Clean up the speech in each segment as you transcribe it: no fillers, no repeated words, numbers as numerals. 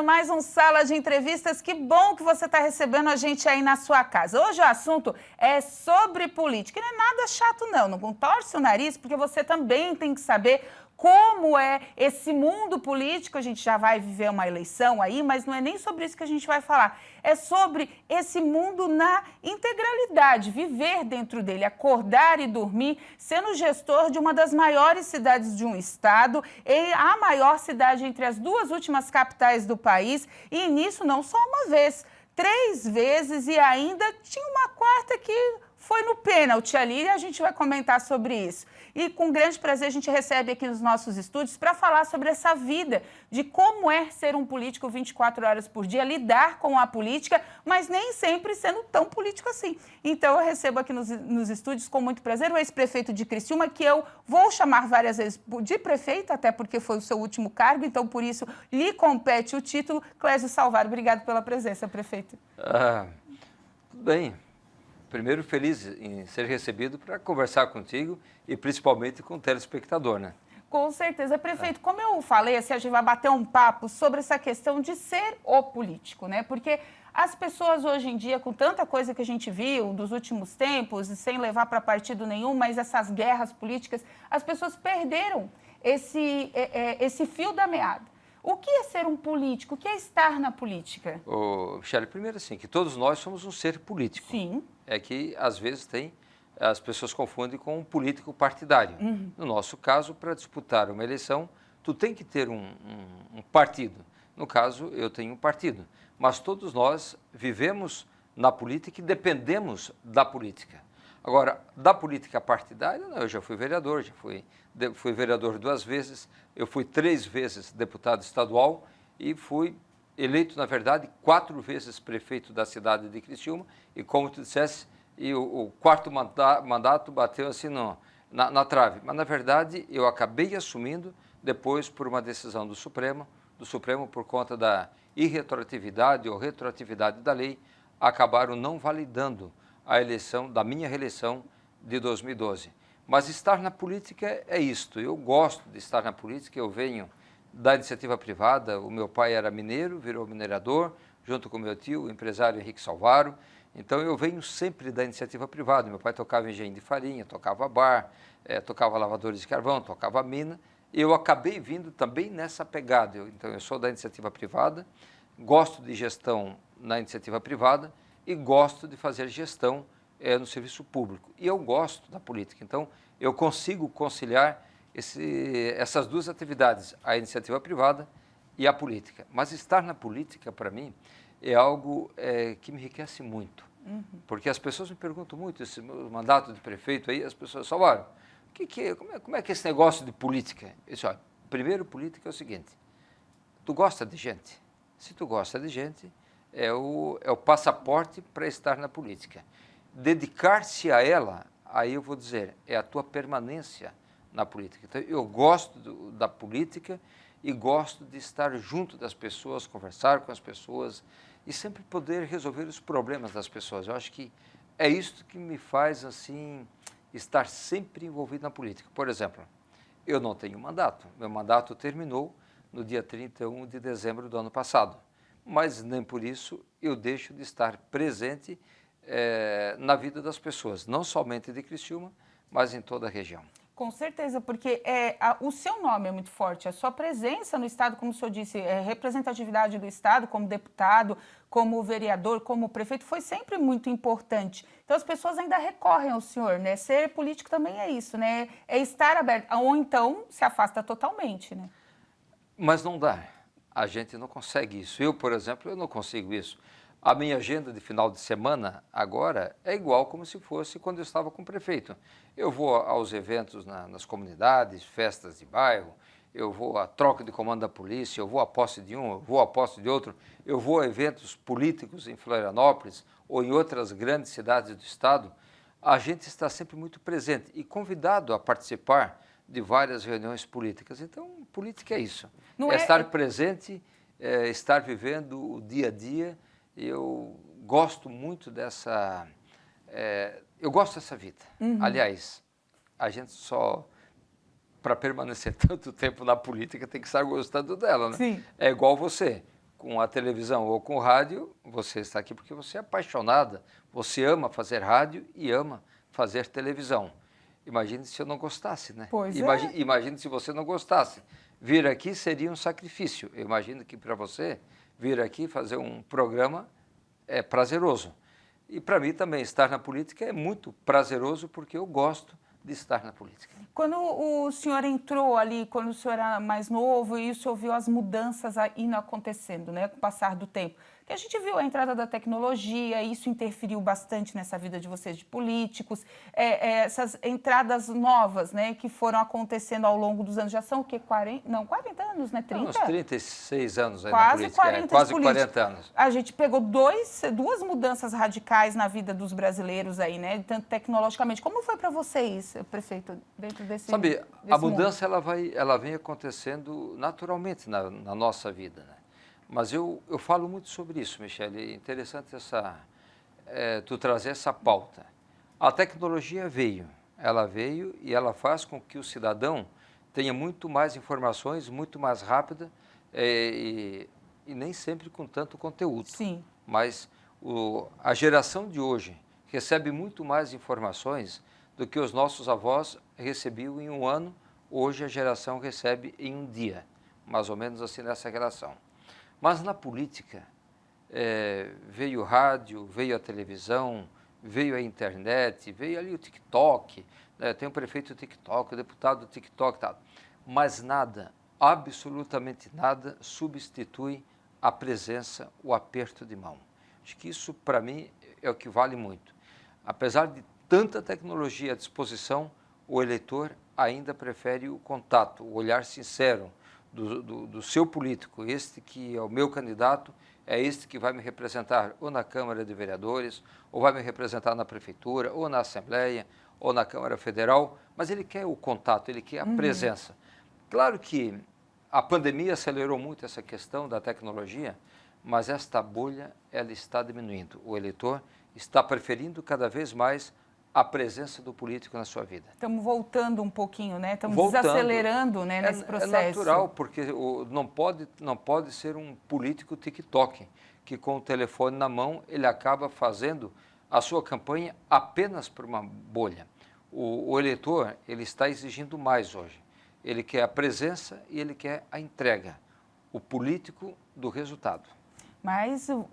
começando mais um Sala de Entrevistas. Que bom que você está recebendo a gente aí na sua casa. Hoje o assunto é sobre política. E não é nada chato, não. Não torce o nariz, porque você também tem que saber como é esse mundo político. A gente já vai viver uma eleição aí, mas não é nem sobre isso que a gente vai falar. É sobre esse mundo na integralidade, viver dentro dele, acordar e dormir, sendo gestor de uma das maiores cidades de um estado, e a maior cidade entre as duas últimas capitais do país, e nisso não só uma vez, 3 vezes, e ainda tinha uma quarta que foi no pênalti ali, e a gente vai comentar sobre isso. E com grande prazer a gente recebe aqui nos nossos estúdios para falar sobre essa vida, de como é ser um político 24 horas por dia, lidar com a política, mas nem sempre sendo tão político assim. Então eu recebo aqui nos estúdios com muito prazer o ex-prefeito de Criciúma, que eu vou chamar várias vezes de prefeito, até porque foi o seu último cargo, então por isso lhe compete o título. Clésio Salvaro, obrigado pela presença, prefeito. Tudo bem. Primeiro, feliz em ser recebido para conversar contigo e principalmente com o telespectador, né? Com certeza. Prefeito, como eu falei, assim, a gente vai bater um papo sobre essa questão de ser o político, né? Porque as pessoas hoje em dia, com tanta coisa que a gente viu dos últimos tempos, sem levar para partido nenhum, mas essas guerras políticas, as pessoas perderam esse fio da meada. O que é ser um político? O que é estar na política? Michele, primeiro assim, que todos nós somos um ser político. Sim. É que, às vezes, as pessoas confundem com um político partidário. No nosso caso, para disputar uma eleição, tu tem que ter um partido. No caso, eu tenho um partido. Mas todos nós vivemos na política e dependemos da política. Agora, da política partidária, não, eu já fui vereador, fui vereador 2 vezes, eu fui 3 vezes deputado estadual e fui eleito, na verdade, 4 vezes prefeito da cidade de Criciúma, e como tu disseste, o 4º mandato bateu assim na trave. Mas, na verdade, eu acabei assumindo depois por uma decisão do Supremo por conta da irretroatividade ou retroatividade da lei, acabaram não validando a eleição, da minha reeleição de 2012. Mas estar na política é isto, eu gosto de estar na política, eu venho da iniciativa privada, o meu pai era mineiro, virou minerador, junto com meu tio, o empresário Henrique Salvaro, então eu venho sempre da iniciativa privada, meu pai tocava engenho de farinha, tocava bar, tocava lavadores de carvão, tocava mina, e eu acabei vindo também nessa pegada, então eu sou da iniciativa privada, gosto de gestão na iniciativa privada e gosto de fazer gestão no serviço público, e eu gosto da política, então eu consigo conciliar essas 2 atividades, a iniciativa privada e a política. Mas estar na política, para mim, é algo que me enriquece muito. Porque as pessoas me perguntam muito, esse meu mandato de prefeito aí, as pessoas Salvaro, como é que é esse negócio de política? Eu disse, olha, primeiro, política é o seguinte, tu gosta de gente? Se tu gosta de gente, é o passaporte para estar na política. Dedicar-se a ela, aí eu vou dizer, é a tua permanência na política. Então, eu gosto da política e gosto de estar junto das pessoas, conversar com as pessoas e sempre poder resolver os problemas das pessoas. Eu acho que é isso que me faz, assim, estar sempre envolvido na política. Por exemplo, eu não tenho mandato. Meu mandato terminou no dia 31 de dezembro do ano passado. Mas nem por isso eu deixo de estar presente na vida das pessoas, não somente de Criciúma, mas em toda a região. Com certeza, porque o seu nome é muito forte, a sua presença no Estado, como o senhor disse, representatividade do Estado como deputado, como vereador, como prefeito, foi sempre muito importante. Então as pessoas ainda recorrem ao senhor, né? Ser político também é isso, né? É estar aberto, ou então se afasta totalmente, né? Mas não dá, a gente não consegue isso. Eu, por exemplo, eu não consigo isso. A minha agenda de final de semana agora é igual como se fosse quando eu estava com o prefeito. Eu vou aos eventos nas comunidades, festas de bairro, eu vou à troca de comando da polícia, eu vou à posse de um, eu vou à posse de outro, eu vou a eventos políticos em Florianópolis ou em outras grandes cidades do estado. A gente está sempre muito presente e convidado a participar de várias reuniões políticas. Então, política é isso, é estar presente, estar vivendo o dia a dia. Eu gosto muito dessa vida. Aliás, a gente só, para permanecer tanto tempo na política, tem que estar gostando dela, né? Sim. É igual você. com a televisão ou com o rádio, você está aqui porque você é apaixonada, você ama fazer rádio e ama fazer televisão. Imagine se eu não gostasse, né? Pois Imagine se você não gostasse. Vir aqui seria um sacrifício. Eu imagino que para você, vir aqui fazer um programa é prazeroso. E para mim também, estar na política é muito prazeroso porque eu gosto de estar na política. Quando o senhor entrou ali, quando o senhor era mais novo, e o senhor viu as mudanças indo acontecendo, né, com o passar do tempo, que a gente viu a entrada da tecnologia, isso interferiu bastante nessa vida de vocês, de políticos, essas entradas novas, né, que foram acontecendo ao longo dos anos, já são o quê? 40 anos, né? 30? Uns 36 anos aí quase na política, 40 quase política. 40 anos. A gente pegou duas mudanças radicais na vida dos brasileiros aí, né, tanto tecnologicamente. Como foi para vocês, prefeito, dentro desse Sabe, a mundo? mudança ela vem acontecendo naturalmente na nossa vida, né? Mas eu falo muito sobre isso, Michele. É interessante tu trazer essa pauta. A tecnologia ela veio e ela faz com que o cidadão tenha muito mais informações, muito mais rápida e nem sempre com tanto conteúdo. Sim. Mas a geração de hoje recebe muito mais informações do que os nossos avós recebiam em um ano. Hoje a geração recebe em um dia, mais ou menos assim nessa relação. Mas na política, veio o rádio, veio a televisão, veio a internet, veio ali o TikTok, né? Tem o prefeito do TikTok, o deputado do TikTok, tal. Mas nada, absolutamente nada, substitui a presença, o aperto de mão. Acho que isso, para mim, é o que vale muito. Apesar de tanta tecnologia à disposição, o eleitor ainda prefere o contato, o olhar sincero do seu político. Este que é o meu candidato, é este que vai me representar ou na Câmara de Vereadores, ou vai me representar na Prefeitura, ou na Assembleia, ou na Câmara Federal, mas ele quer o contato, ele quer a presença. Claro que a pandemia acelerou muito essa questão da tecnologia, mas esta bolha ela está diminuindo. O eleitor está preferindo cada vez mais a presença do político na sua vida. Estamos voltando um pouquinho, né? Estamos desacelerando, né, nesse processo. É natural, porque não pode ser um político TikTok, que com o telefone na mão ele acaba fazendo a sua campanha apenas por uma bolha. O eleitor ele está exigindo mais hoje. Ele quer a presença e ele quer a entrega, o político do resultado. Mas eu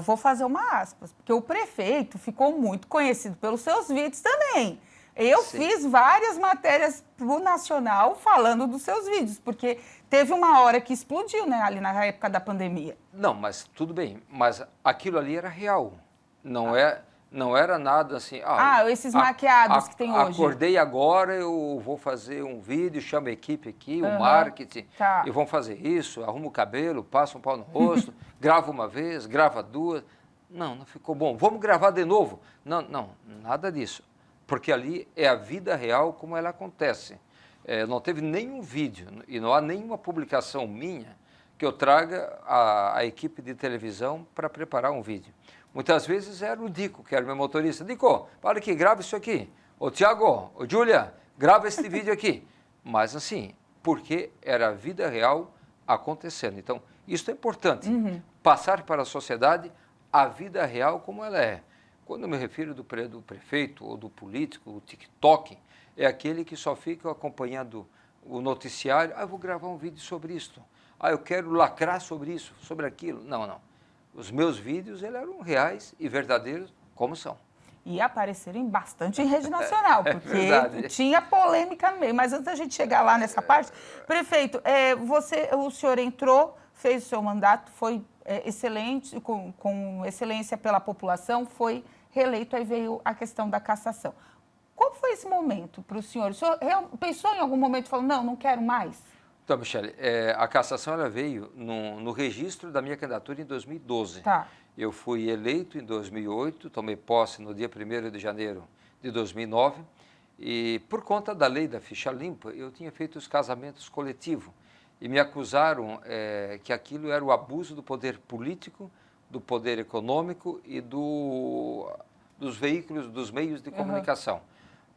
vou fazer uma aspas, porque o prefeito ficou muito conhecido pelos seus vídeos também. Eu fiz várias matérias para o Nacional falando dos seus vídeos, porque teve uma hora que explodiu, né, ali na época da pandemia. Não, mas tudo bem, mas aquilo ali era real, não era nada assim... esses maquiados que tem hoje. Acordei agora, eu vou fazer um vídeo, chamo a equipe aqui, o marketing, e vão fazer isso, arrumo o cabelo, passo um pau no rosto, gravo uma vez, grava duas. Não ficou bom. Vamos gravar de novo? Não, nada disso. Porque ali é a vida real como ela acontece. Não teve nenhum vídeo e não há nenhuma publicação minha que eu traga a equipe de televisão para preparar um vídeo. Muitas vezes era o Dico, que era meu motorista. Dico, para aqui, grava isso aqui. Ô Tiago, ô Júlia, grava esse vídeo aqui. Mas assim, porque era a vida real acontecendo. Então, isso é importante. Passar para a sociedade a vida real como ela é. Quando eu me refiro do prefeito ou do político, o TikTok, é aquele que só fica acompanhando o noticiário. Eu vou gravar um vídeo sobre isso. Eu quero lacrar sobre isso, sobre aquilo. Não. Os meus vídeos eles eram reais e verdadeiros como são. E apareceram bastante em rede nacional, porque tinha polêmica no meio. Mas antes da gente chegar lá nessa parte, prefeito, o senhor entrou, fez o seu mandato, foi excelente, com excelência pela população, foi reeleito, aí veio a questão da cassação. Qual foi esse momento para o senhor? O senhor pensou em algum momento e falou, não quero mais? Então, Michele, a cassação ela veio no registro da minha candidatura em 2012. Tá. Eu fui eleito em 2008, tomei posse no dia 1º de janeiro de 2009 e por conta da lei da ficha limpa, eu tinha feito os casamentos coletivos e me acusaram que aquilo era o abuso do poder político, do poder econômico e dos veículos, dos meios de comunicação.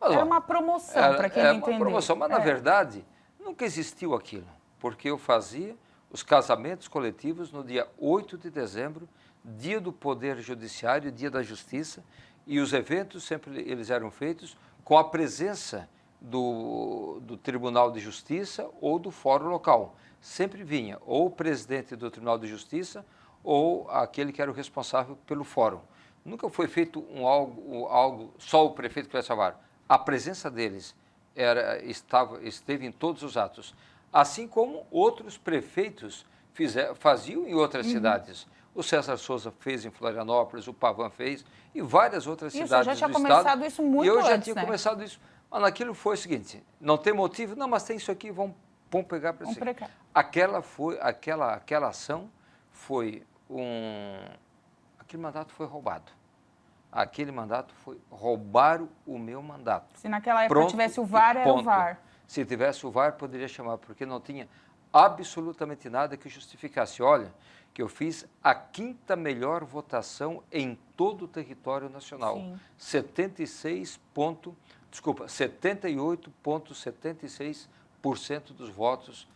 Mas, era uma promoção, para quem não entendeu. Era uma promoção, mas na verdade nunca existiu aquilo, porque eu fazia os casamentos coletivos no dia 8 de dezembro, dia do Poder Judiciário, dia da Justiça, e os eventos sempre eles eram feitos com a presença do Tribunal de Justiça ou do Fórum Local. Sempre vinha ou o presidente do Tribunal de Justiça ou aquele que era o responsável pelo fórum. Nunca foi feito algo só o prefeito Clécio Alvaro. A presença deles esteve em todos os atos, assim como outros prefeitos faziam em outras cidades. O César Souza fez em Florianópolis, o Pavan fez, e várias outras cidades do estado. Já tinha começado isso muito antes, eu já tinha começado isso. Mas naquilo foi o seguinte, não tem motivo, não, mas tem isso aqui, vamos pegar para isso. Aquela ação foi aquele mandato foi roubado. Aquele mandato foi roubaram o meu mandato. Se naquela época tivesse o VAR, era o VAR. Se tivesse o VAR, poderia chamar, porque não tinha absolutamente nada que justificasse. Olha, que eu fiz a 5ª melhor votação em todo o território nacional. Sim. 78,76% dos votos.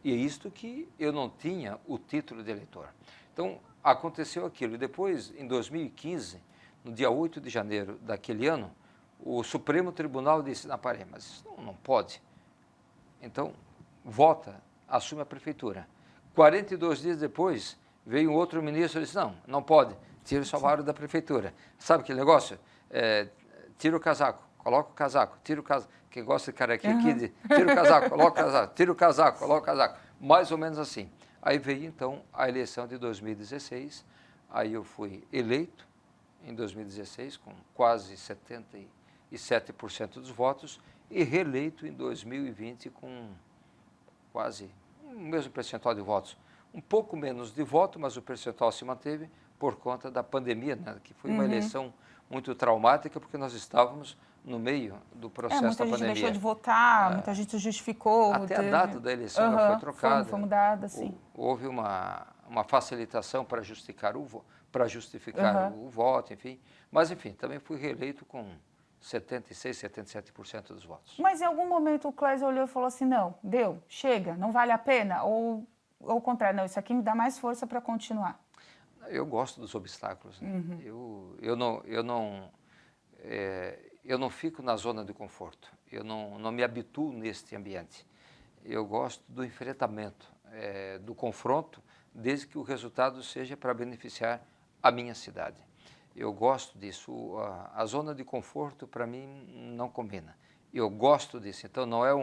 E é isto que eu não tinha o título de eleitor. Então, aconteceu aquilo. E depois, em 2015, no dia 8 de janeiro daquele ano, o Supremo Tribunal disse, mas isso não pode. Então, vota, assume a prefeitura. 42 dias depois, veio um outro ministro e disse, não pode, tira o salário da prefeitura. Sabe aquele negócio? Tira o casaco, coloca o casaco, tira o casaco. Quem gosta de carequinha aqui, tira o casaco, coloca o casaco, tira o casaco, coloca o casaco. Mais ou menos assim. Aí veio, então, a eleição de 2016, aí eu fui eleito em 2016, com quase 77% dos votos, e reeleito em 2020 com quase o mesmo percentual de votos. Um pouco menos de voto, mas o percentual se manteve por conta da pandemia, né? Que foi uma eleição muito traumática, porque nós estávamos no meio do processo da pandemia. Muita gente deixou de votar, muita gente justificou. Até a data da eleição foi trocada. Foi mudada, sim. Houve uma facilitação para justificar o voto, enfim. Mas, enfim, também fui reeleito com 76%, 77% dos votos. Mas em algum momento o Clésio olhou e falou assim, não, deu, chega, não vale a pena? Ou ao contrário, não, isso aqui me dá mais força para continuar? Eu gosto dos obstáculos. Né? Eu não fico na zona de conforto, eu não me habituo neste ambiente. Eu gosto do enfrentamento, do confronto, desde que o resultado seja para beneficiar a minha cidade. Eu gosto disso, a zona de conforto para mim não combina. Eu gosto disso, então não é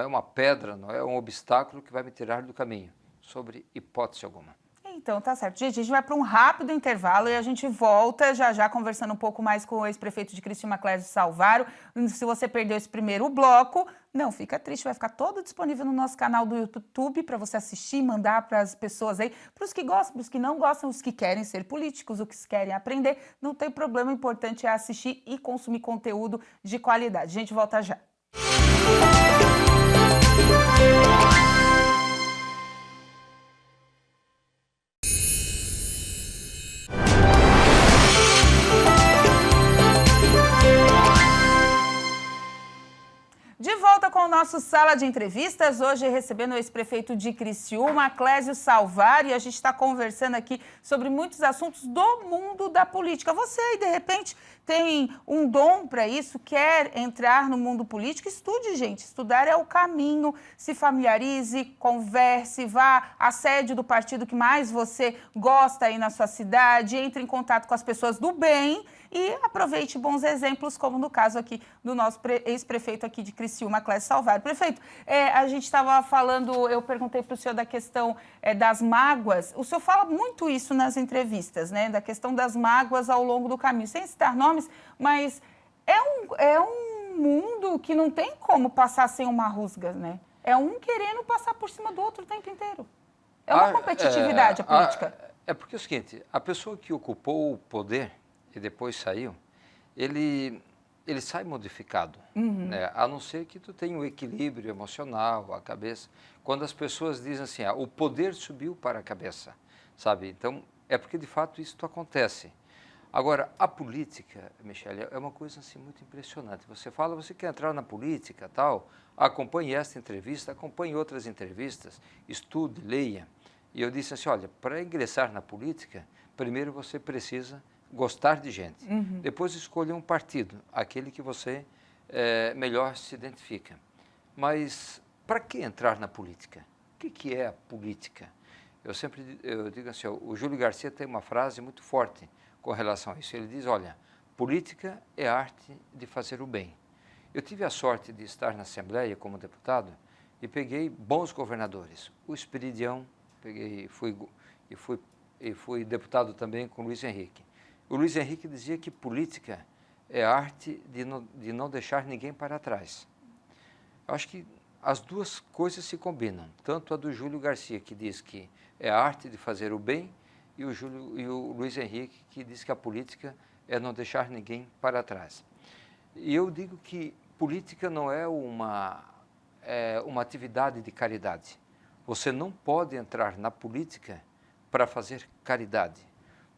uma pedra, não é um obstáculo que vai me tirar do caminho, sobre hipótese alguma. Então, tá certo. Gente, a gente vai para um rápido intervalo e a gente volta já conversando um pouco mais com o ex-prefeito de Criciúma, Clésio Salvaro. Se você perdeu esse primeiro bloco, não fica triste, vai ficar todo disponível no nosso canal do YouTube para você assistir, mandar para as pessoas aí, para os que gostam, para os que não gostam, os que querem ser políticos, os que querem aprender. Não tem problema, o importante é assistir e consumir conteúdo de qualidade. A gente volta já. De volta com o nosso Sala de Entrevistas, hoje recebendo o ex-prefeito de Criciúma, Clésio Salvaro, e a gente está conversando aqui sobre muitos assuntos do mundo da política. Você aí, de repente, tem um dom para isso, quer entrar no mundo político, estude, gente. Estudar é o caminho, se familiarize, converse, vá à sede do partido que mais você gosta aí na sua cidade, entre em contato com as pessoas do bem e aproveite bons exemplos, como no caso aqui do nosso ex-prefeito aqui de Criciúma, Clésio Salvaro. Prefeito, a gente estava falando, eu perguntei para o senhor da questão das mágoas. O senhor fala muito isso nas entrevistas, né? Da questão das mágoas ao longo do caminho, sem citar nomes, mas é um mundo que não tem como passar sem uma rusga, né? É um querendo passar por cima do outro o tempo inteiro. É uma competitividade a política. É porque é o seguinte, a pessoa que ocupou o poder e depois saiu, ele sai modificado, né? A não ser que tu tenha um equilíbrio emocional, a cabeça. Quando as pessoas dizem assim, o poder subiu para a cabeça, sabe? Então, é porque de fato isso acontece. Agora, a política, Michele, é uma coisa assim, muito impressionante. Você fala, você quer entrar na política, tal, acompanhe esta entrevista, acompanhe outras entrevistas, estude, leia. E eu disse assim, olha, para ingressar na política, primeiro você precisa gostar de gente. Depois escolha um partido, aquele que você melhor se identifica. Mas para que entrar na política? O que é a política? Eu digo assim, o Júlio Garcia tem uma frase muito forte com relação a isso. Ele diz, olha, política é a arte de fazer o bem. Eu tive a sorte de estar na Assembleia como deputado e peguei bons governadores. O Esperidião, fui deputado também com o Luiz Henrique. O Luiz Henrique dizia que política é a arte de não deixar ninguém para trás. Eu acho que as duas coisas se combinam, tanto a do Júlio Garcia, que diz que é a arte de fazer o bem, e o Luiz Henrique, que diz que a política é não deixar ninguém para trás. E eu digo que política não é uma atividade de caridade. Você não pode entrar na política para fazer caridade.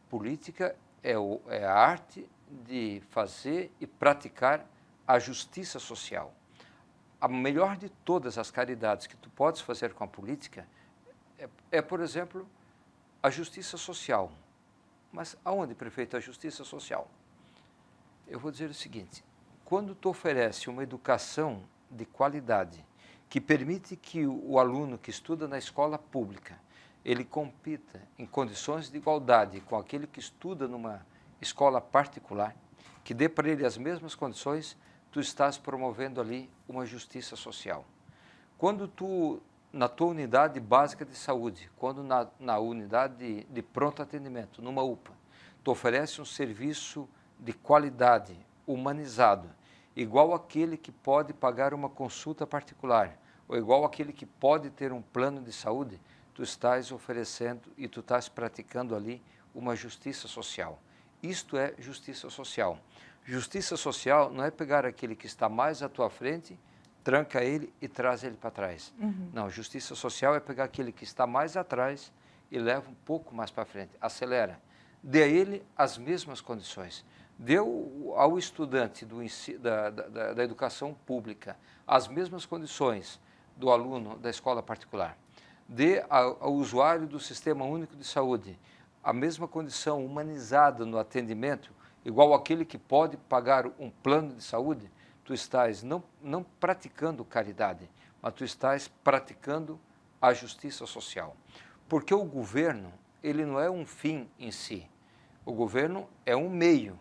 Política é a arte de fazer e praticar a justiça social. A melhor de todas as caridades que tu podes fazer com a política por exemplo, a justiça social. Mas aonde, prefeito, a justiça social? Eu vou dizer o seguinte, quando tu oferece uma educação de qualidade, que permite que o aluno que estuda na escola pública, ele compita em condições de igualdade com aquele que estuda numa escola particular, que dê para ele as mesmas condições, tu estás promovendo ali uma justiça social. Quando tu, na tua unidade básica de saúde, quando na unidade de pronto atendimento, numa UPA, tu oferece um serviço de qualidade, humanizado, igual aquele que pode pagar uma consulta particular, ou igual aquele que pode ter um plano de saúde, tu estás oferecendo e tu estás praticando ali uma justiça social. Isto é justiça social. Justiça social não é pegar aquele que está mais à tua frente, tranca ele e traz ele para trás. Não, justiça social é pegar aquele que está mais atrás e leva um pouco mais para frente, acelera. Dê a ele as mesmas condições. Dê ao estudante da educação pública as mesmas condições do aluno da escola particular. Dê ao usuário do Sistema Único de Saúde a mesma condição humanizada no atendimento, igual aquele que pode pagar um plano de saúde. Tu estás não praticando caridade, mas tu estás praticando a justiça social. Porque o governo, ele não é um fim em si. O governo é um meio.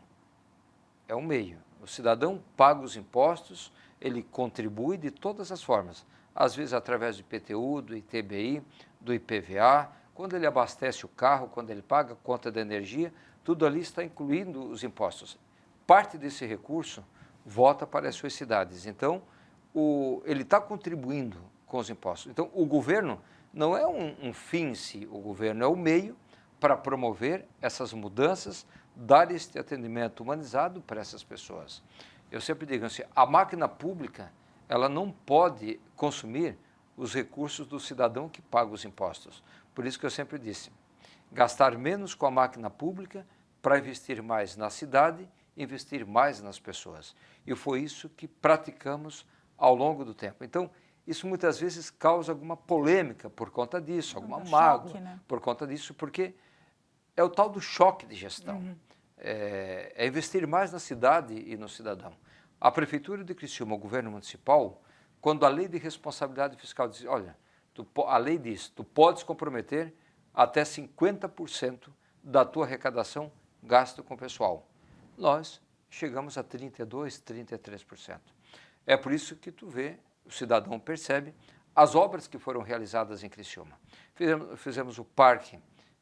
É um meio. O cidadão paga os impostos, ele contribui de todas as formas. Às vezes através do IPTU, do ITBI, do IPVA, quando ele abastece o carro, quando ele paga a conta da energia, tudo ali está incluindo os impostos. Parte desse recurso volta para as suas cidades. Então, ele está contribuindo com os impostos. Então, o governo não é um fim em si, o governo é o meio para promover essas mudanças, dar este atendimento humanizado para essas pessoas. Eu sempre digo assim, a máquina pública, ela não pode consumir os recursos do cidadão que paga os impostos. Por isso que eu sempre disse, gastar menos com a máquina pública para investir mais na cidade, investir mais nas pessoas. E foi isso que praticamos ao longo do tempo. Então, isso muitas vezes causa alguma polêmica por conta disso, alguma mágoa por conta disso, porque é o tal do choque de gestão. É investir mais na cidade e no cidadão. A Prefeitura de Criciúma, o governo municipal, quando a lei de responsabilidade fiscal diz, olha, a lei diz, tu podes comprometer até 50% da tua arrecadação gasto com pessoal. Nós chegamos a 32%, 33%. É por isso que tu vê, o cidadão percebe as obras que foram realizadas em Criciúma. Fizemos o Parque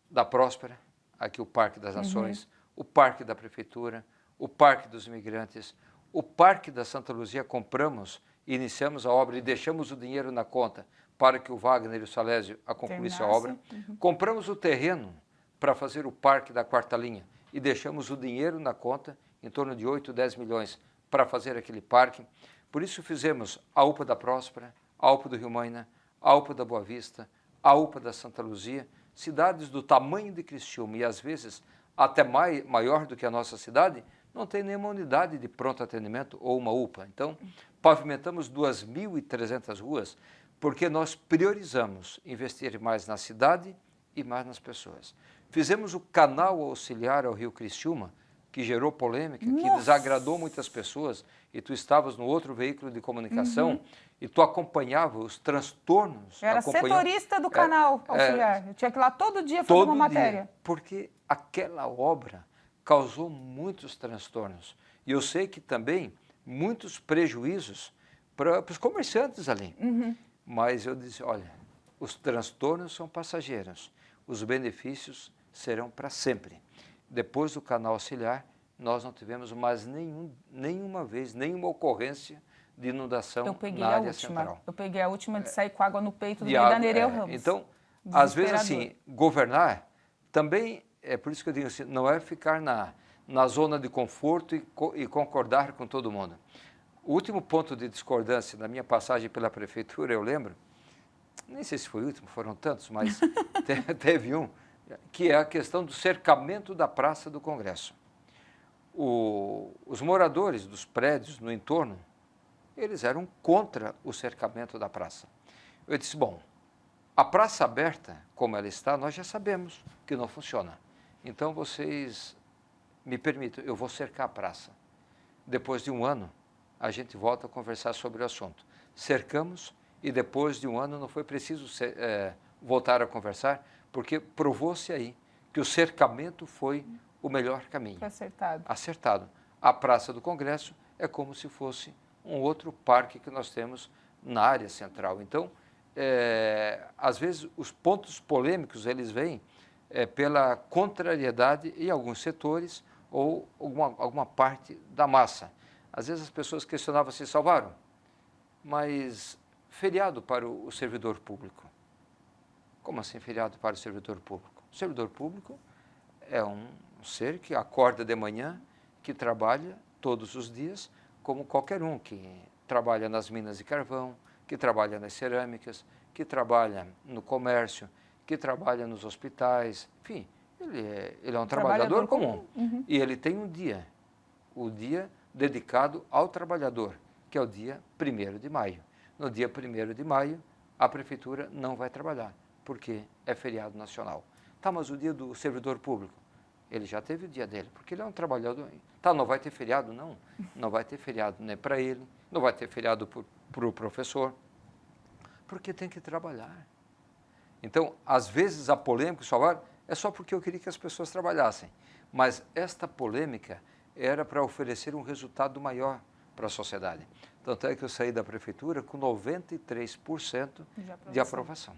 da Próspera, aqui o Parque das Nações, o Parque da Prefeitura, o Parque dos Imigrantes, o Parque da Santa Luzia, compramos e iniciamos a obra e deixamos o dinheiro na conta para que o Wagner e o Salésio concluíssem a obra. Compramos o terreno para fazer o Parque da Quarta Linha e deixamos o dinheiro na conta, em torno de 8, 10 milhões, para fazer aquele parque. Por isso fizemos a UPA da Próspera, a UPA do Rio Maina, a UPA da Boa Vista, a UPA da Santa Luzia, cidades do tamanho de Criciúma e às vezes até maior do que a nossa cidade, não tem nenhuma unidade de pronto atendimento ou uma UPA. Então, pavimentamos 2.300 ruas, porque nós priorizamos investir mais na cidade e mais nas pessoas. Fizemos o canal auxiliar ao Rio Criciúma, que gerou polêmica, que desagradou muitas pessoas, e tu estavas no outro veículo de comunicação, e tu acompanhava os transtornos. Eu era setorista do canal auxiliar, eu tinha que ir lá todo dia fazer uma matéria. Porque aquela obra causou muitos transtornos. E eu sei que também muitos prejuízos para os comerciantes ali. Mas eu disse, olha, os transtornos são passageiros, os benefícios serão para sempre. Depois do canal auxiliar, nós não tivemos mais nenhuma vez, nenhuma ocorrência de inundação na área central. Eu peguei a última de sair com água no peito do meio da Nereu Ramos. Então, às vezes assim, governar também, é por isso que eu digo assim, não é ficar na zona de conforto e concordar com todo mundo. O último ponto de discordância na minha passagem pela prefeitura, eu lembro, nem sei se foi o último, foram tantos, mas teve um, que é a questão do cercamento da Praça do Congresso. Os moradores dos prédios no entorno, eles eram contra o cercamento da praça. Eu disse, bom, a praça aberta, como ela está, nós já sabemos que não funciona. Então, vocês me permitam, eu vou cercar a praça. Depois de um ano, a gente volta a conversar sobre o assunto. Cercamos e depois de um ano não foi preciso voltar a conversar, porque provou-se aí que o cercamento foi o melhor caminho. Acertado. Acertado. A Praça do Congresso é como se fosse um outro parque que nós temos na área central. Então, às vezes, os pontos polêmicos, eles vêm pela contrariedade em alguns setores ou alguma parte da massa. Às vezes as pessoas questionavam se salvaram, mas feriado para o servidor público. Como assim feriado para o servidor público? O servidor público é um ser que acorda de manhã, que trabalha todos os dias, como qualquer um que trabalha nas minas de carvão, que trabalha nas cerâmicas, que trabalha no comércio, que trabalha nos hospitais, enfim, ele é um trabalhador comum. E ele tem um dia, o dia dedicado ao trabalhador, que é o dia 1º de maio. No dia 1º de maio, a prefeitura não vai trabalhar, porque é feriado nacional. Tá, mas o dia do servidor público, ele já teve o dia dele, porque ele é um trabalhador. Tá, não vai ter feriado? Não, não vai ter feriado nem para ele, não vai ter feriado para o professor, porque tem que trabalhar. Então, às vezes, a polêmica, é só porque eu queria que as pessoas trabalhassem. Mas esta polêmica era para oferecer um resultado maior para a sociedade. Tanto é que eu saí da prefeitura com 93% de aprovação.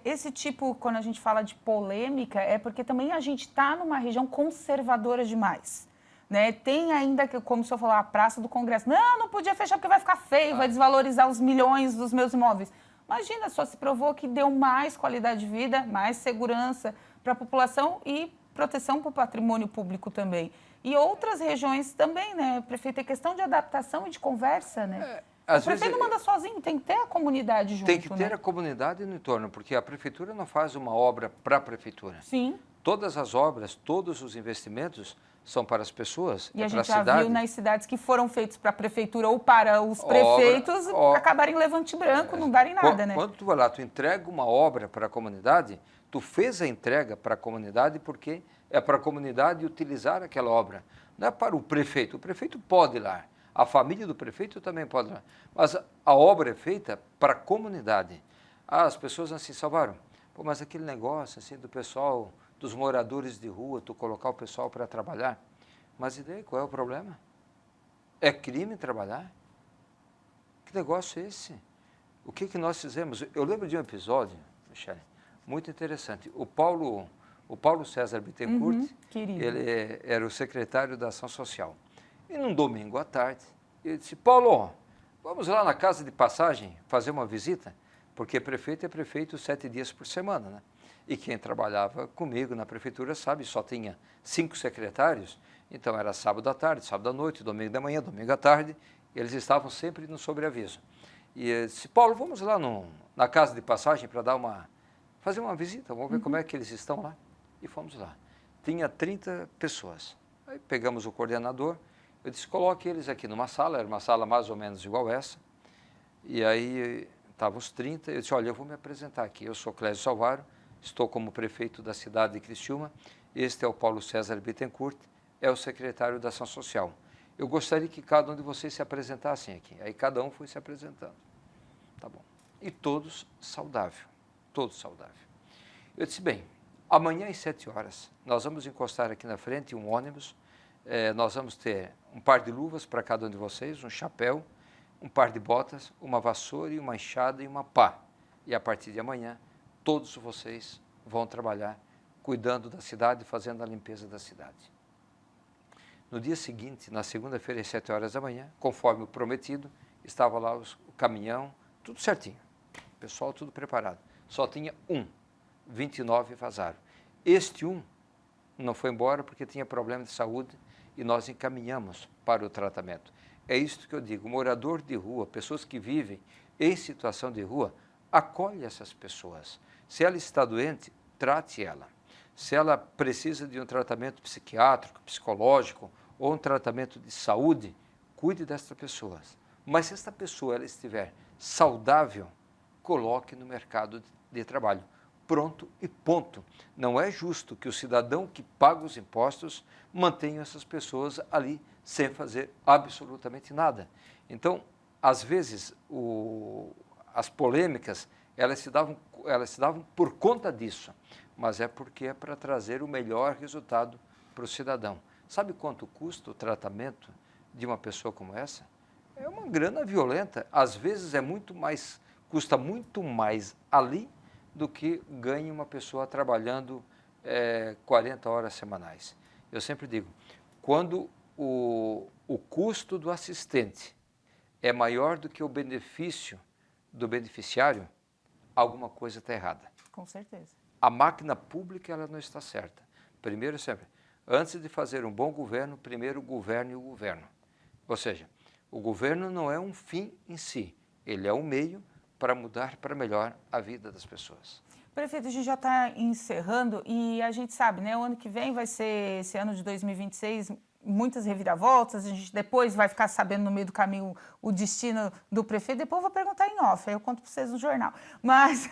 Esse tipo, quando a gente fala de polêmica, é porque também a gente está numa região conservadora demais. Né? Tem ainda, como o senhor falou, a Praça do Congresso. Não podia fechar porque vai ficar feio, vai desvalorizar os milhões dos meus imóveis. Imagina, só se provou que deu mais qualidade de vida, mais segurança para a população e proteção para o patrimônio público também. E outras regiões também, né? Prefeito, é questão de adaptação e de conversa, né? O prefeito não manda sozinho, tem que ter a comunidade junto. Tem que ter a comunidade no entorno, porque a prefeitura não faz uma obra para a prefeitura. Sim. Todas as obras, todos os investimentos são para as pessoas, e a gente já viu nas cidades que foram feitos para a prefeitura ou para os prefeitos acabarem levante branco, não darem nada, né? Quando tu vai lá, tu entrega uma obra para a comunidade, tu fez a entrega para a comunidade porque é para a comunidade utilizar aquela obra. Não é para o prefeito pode ir lá, a família do prefeito também pode ir lá, mas a obra é feita para a comunidade. As pessoas assim salvaram, pô, mas aquele negócio assim do pessoal, dos moradores de rua, tu colocar o pessoal para trabalhar, mas e daí, qual é o problema? É crime trabalhar? Que negócio é esse? O que nós fizemos? Eu lembro de um episódio, Michele, muito interessante. O Paulo César Bittencourt, ele era o secretário da Ação Social. E num domingo à tarde, ele disse, Paulo, vamos lá na casa de passagem fazer uma visita? Porque prefeito é prefeito 7 dias por semana, né? E quem trabalhava comigo na prefeitura sabe, só tinha 5 secretários, então era sábado à tarde, sábado à noite, domingo da manhã, domingo à tarde, eles estavam sempre no sobreaviso. E eu disse, Paulo, vamos lá na casa de passagem para fazer uma visita, vamos ver como é que eles estão lá. E fomos lá. tinha 30 pessoas. Aí pegamos o coordenador, eu disse, coloque eles aqui numa sala, era uma sala mais ou menos igual essa, e aí estavam os 30, eu disse, olha, eu vou me apresentar aqui, eu sou Clésio Salvaro, estou como prefeito da cidade de Criciúma, este é o Paulo César Bittencourt, é o secretário da Ação Social. Eu gostaria que cada um de vocês se apresentassem aqui. Aí cada um foi se apresentando. Tá bom. E todos saudável, todos saudável. Eu disse, bem, amanhã às 7 horas, nós vamos encostar aqui na frente um ônibus, nós vamos ter um par de luvas para cada um de vocês, um chapéu, um par de botas, uma vassoura e uma enxada e uma pá. E a partir de amanhã, todos vocês vão trabalhar cuidando da cidade, fazendo a limpeza da cidade. No dia seguinte, na segunda-feira, às 7 horas da manhã, conforme o prometido, estava lá o caminhão, tudo certinho. O pessoal tudo preparado. Só tinha 29 vazaram. Este não foi embora porque tinha problema de saúde e nós encaminhamos para o tratamento. É isso que eu digo, morador de rua, pessoas que vivem em situação de rua, acolhe essas pessoas. Se ela está doente, trate ela. Se ela precisa de um tratamento psiquiátrico, psicológico ou um tratamento de saúde, cuide desta pessoa. Mas se esta pessoa ela estiver saudável, coloque no mercado de trabalho. Pronto e ponto. Não é justo que o cidadão que paga os impostos mantenha essas pessoas ali sem fazer absolutamente nada. Então, às vezes, as polêmicas, elas se davam por conta disso, mas é porque é para trazer o melhor resultado para o cidadão. Sabe quanto custa o tratamento de uma pessoa como essa? É uma grana violenta. Às vezes custa muito mais ali do que ganha uma pessoa trabalhando 40 horas semanais. Eu sempre digo, quando o custo do assistente é maior do que o benefício do beneficiário, alguma coisa está errada. Com certeza. A máquina pública ela não está certa. Primeiro, sempre, antes de fazer um bom governo, primeiro governe o governo. Ou seja, o governo não é um fim em si, ele é um meio para mudar para melhor a vida das pessoas. Prefeito, a gente já está encerrando e a gente sabe, né? O ano que vem vai ser, esse ano de 2026, muitas reviravoltas, a gente depois vai ficar sabendo no meio do caminho o destino do prefeito, depois eu vou perguntar em off, aí eu conto para vocês no jornal. Mas,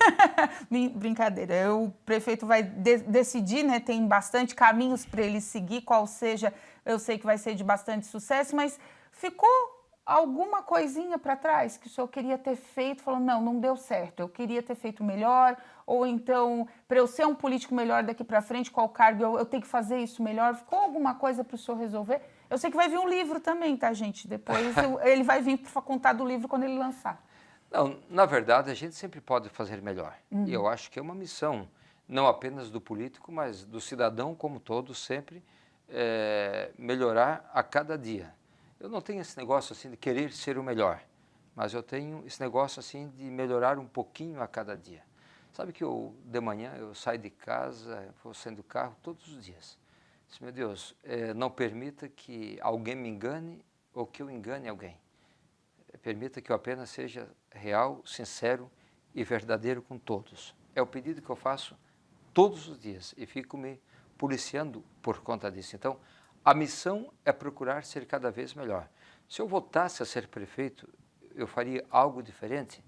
brincadeira, o prefeito vai decidir, né? Tem bastante caminhos para ele seguir, qual seja, eu sei que vai ser de bastante sucesso, mas ficou alguma coisinha para trás que o senhor queria ter feito, falou, não deu certo, eu queria ter feito melhor, ou então, para eu ser um político melhor daqui para frente, qual cargo eu tenho que fazer isso melhor? Ficou alguma coisa para o senhor resolver? Eu sei que vai vir um livro também, tá, gente? Depois ele vai vir para contar do livro quando ele lançar. Não, na verdade, a gente sempre pode fazer melhor. E eu acho que é uma missão, não apenas do político, mas do cidadão como todo, sempre melhorar a cada dia. Eu não tenho esse negócio assim de querer ser o melhor, mas eu tenho esse negócio assim de melhorar um pouquinho a cada dia. Sabe que de manhã eu saio de casa, vou saindo do carro todos os dias. Disse, meu Deus, não permita que alguém me engane ou que eu engane alguém. Permita que eu apenas seja real, sincero e verdadeiro com todos. É o pedido que eu faço todos os dias e fico me policiando por conta disso. Então, a missão é procurar ser cada vez melhor. Se eu voltasse a ser prefeito, eu faria algo diferente?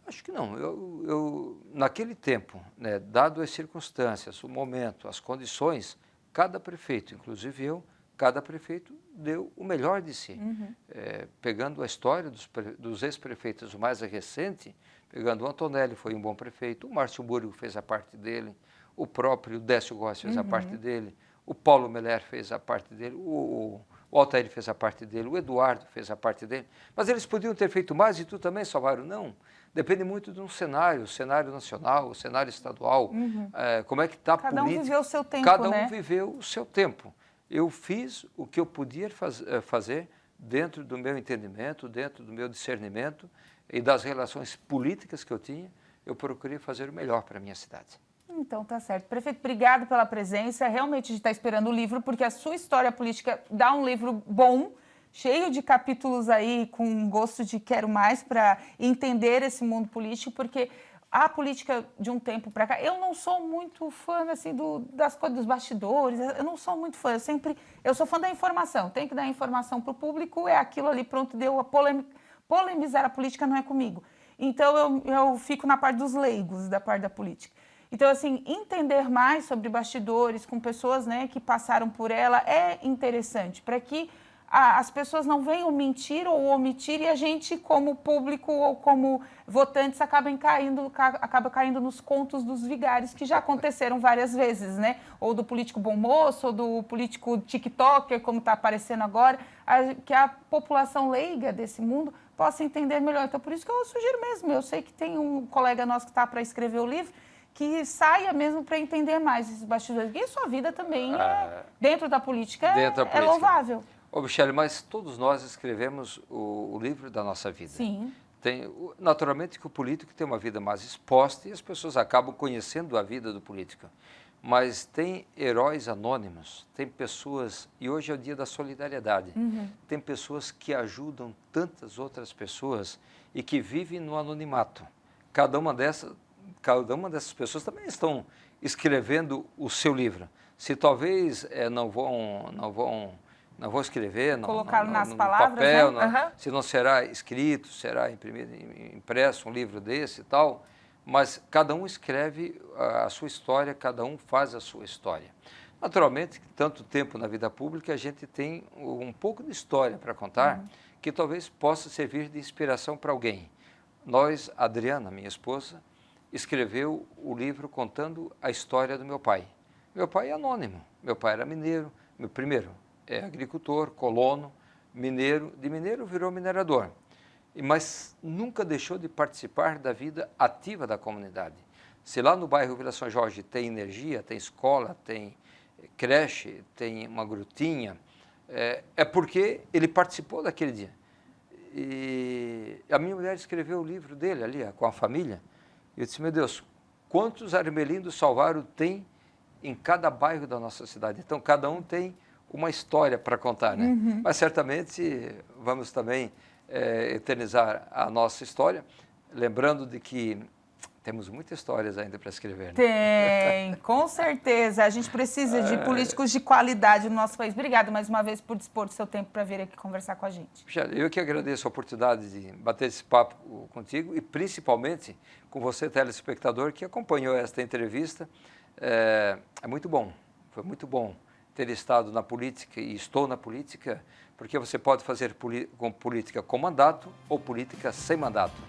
Acho que não. Eu naquele tempo, né, dado as circunstâncias, o momento, as condições, cada prefeito, inclusive cada prefeito deu o melhor de si. Pegando a história dos ex-prefeitos, o mais recente, pegando o Antonelli, foi um bom prefeito, o Márcio Burgo fez a parte dele, o próprio Décio Góes fez a parte dele, o Paulo Meller fez a parte dele, o Altair fez a parte dele, o Eduardo fez a parte dele. Mas eles podiam ter feito mais e tu também, Salvaro? Não. Depende muito de um cenário, o cenário nacional, o cenário estadual, como é que está a política. Cada um viveu o seu tempo, Cada um viveu o seu tempo. Eu fiz o que eu podia fazer dentro do meu entendimento, dentro do meu discernimento e das relações políticas que eu tinha, eu procurei fazer o melhor para a minha cidade. Então, tá certo. Prefeito, obrigado pela presença. Realmente a gente está esperando o livro, porque a sua história política dá um livro bom, cheio de capítulos aí, com gosto de quero mais para entender esse mundo político, porque a política de um tempo para cá, eu não sou muito fã assim, das coisas dos bastidores, eu não sou muito fã, eu sou fã da informação, tem que dar informação para o público, é aquilo ali, pronto, deu a polemizar a política não é comigo. Então eu fico na parte dos leigos, da parte da política. Então, assim, entender mais sobre bastidores com pessoas, né, que passaram por ela é interessante, para que as pessoas não venham mentir ou omitir e a gente, como público ou como votantes, acaba caindo nos contos dos vigários que já aconteceram várias vezes, né? Ou do político bom moço, ou do político tiktoker, como está aparecendo agora, que a população leiga desse mundo possa entender melhor. Então, por isso que eu sugiro mesmo. Eu sei que tem um colega nosso que está para escrever o livro, que saia mesmo para entender mais esses bastidores. E a sua vida também, dentro da política, é louvável. Ô, Michele, mas todos nós escrevemos o livro da nossa vida. Sim. Naturalmente que o político tem uma vida mais exposta e as pessoas acabam conhecendo a vida do político. Mas tem heróis anônimos, tem pessoas, e hoje é o dia da solidariedade, tem pessoas que ajudam tantas outras pessoas e que vivem no anonimato. Cada uma dessas pessoas também estão escrevendo o seu livro. Se talvez não vou escrever, colocá-lo nas no palavras, papel, né? Se não será escrito, será impresso um livro desse e tal, mas cada um escreve a sua história, cada um faz a sua história. Naturalmente, tanto tempo na vida pública, a gente tem um pouco de história para contar, que talvez possa servir de inspiração para alguém. Adriana, minha esposa, escreveu o livro contando a história do meu pai. Meu pai é anônimo, meu pai era mineiro, primeiro, é agricultor, colono, mineiro, de mineiro virou minerador, mas nunca deixou de participar da vida ativa da comunidade. Se lá no bairro Vila São Jorge tem energia, tem escola, tem creche, tem uma grutinha, é porque ele participou daquele dia. E a minha mulher escreveu o livro dele ali, com a família, e eu disse, meu Deus, quantos Armelindos Salvaro tem em cada bairro da nossa cidade? Então, cada um tem uma história para contar, né? Mas certamente vamos também eternizar a nossa história, lembrando de que temos muitas histórias ainda para escrever. Né? Tem, com certeza. A gente precisa de políticos de qualidade no nosso país. Obrigada mais uma vez por dispor do seu tempo para vir aqui conversar com a gente. Eu que agradeço a oportunidade de bater esse papo contigo e principalmente com você, telespectador, que acompanhou esta entrevista. É muito bom, foi muito bom ter estado na política e estou na política, porque você pode fazer política com mandato ou política sem mandato.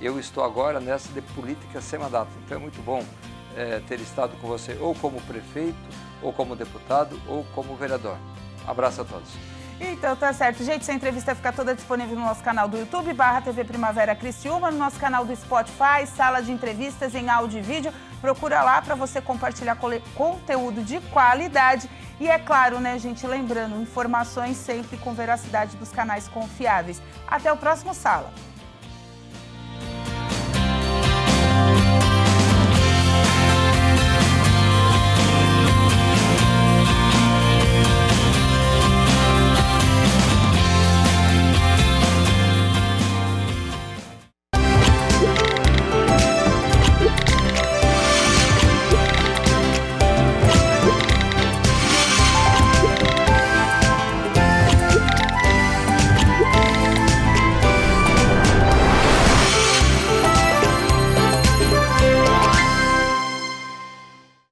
Eu estou agora nessa de política sem mandato, então é muito bom ter estado com você ou como prefeito, ou como deputado, ou como vereador. Um abraço a todos. Então tá certo. Gente, essa entrevista fica toda disponível no nosso canal do YouTube, /TV Primavera Criciúma, no nosso canal do Spotify, sala de entrevistas em áudio e vídeo. Procura lá para você compartilhar conteúdo de qualidade. E é claro, né, gente, lembrando, informações sempre com veracidade dos canais confiáveis. Até o próximo Sala.